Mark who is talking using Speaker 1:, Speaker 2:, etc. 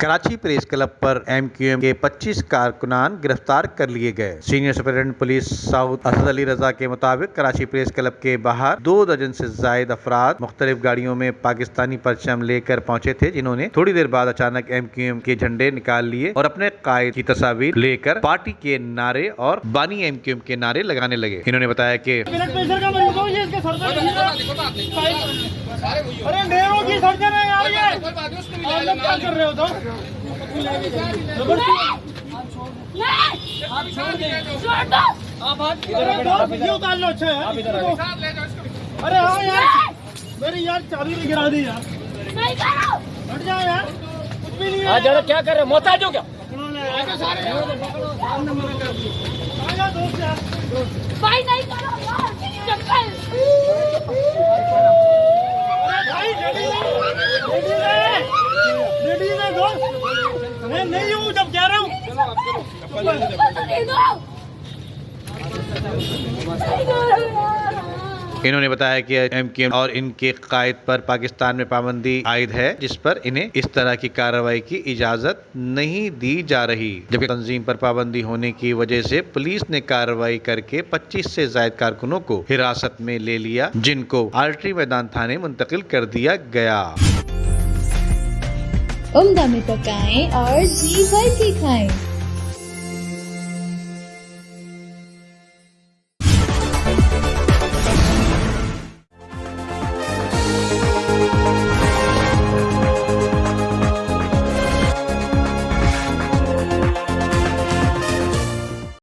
Speaker 1: Karachi press club पर एमक्यूएम के 25 कारकुनान गिरफ्तार कर लिए गए। Senior superintendent police south Asad Ali Raza के मुताबिक कराची प्रेस क्लब के बाहर 2 दर्जन से जायद अफराद मुख्तलिफ गाड़ियों में पाकिस्तानी परचम लेकर पहुंचे थे, जिन्होंने थोड़ी देर बाद अचानक एमक्यूएम के झंडे निकाल लिए और अपने कायद की तस्वीर लेकर पार्टी के नारे और बानी एमक्यूएम के नारे लगाने लगे। इन्होंने बताया कि
Speaker 2: अरे हाँ यार, मेरी यार चाबी भी गिरा दी यार। हट जाओ यार, कुछ भी नहीं है।
Speaker 3: जरा क्या कर रहे हो, मोहताज हो क्या?
Speaker 4: भाई नहीं करो यार, चक्कर।
Speaker 2: मैं नहीं हूँ जब कह रहा हूँ।
Speaker 1: इन्होंने बताया कि एमक्यूएम और इनके कायद पर पाकिस्तान में पाबंदी आयद है, जिस पर इन्हें इस तरह की कार्रवाई की इजाजत नहीं दी जा रही। जबकि तंजीम पर पाबंदी होने की वजह से पुलिस ने कार्रवाई करके 25 से ज्यादा कारकुनों को हिरासत में ले लिया, जिनको आर्टरी मैदान थाने मुंतकिल कर दिया गया।
Speaker 5: उम्दा में पकाएं और जी भर के खाएं।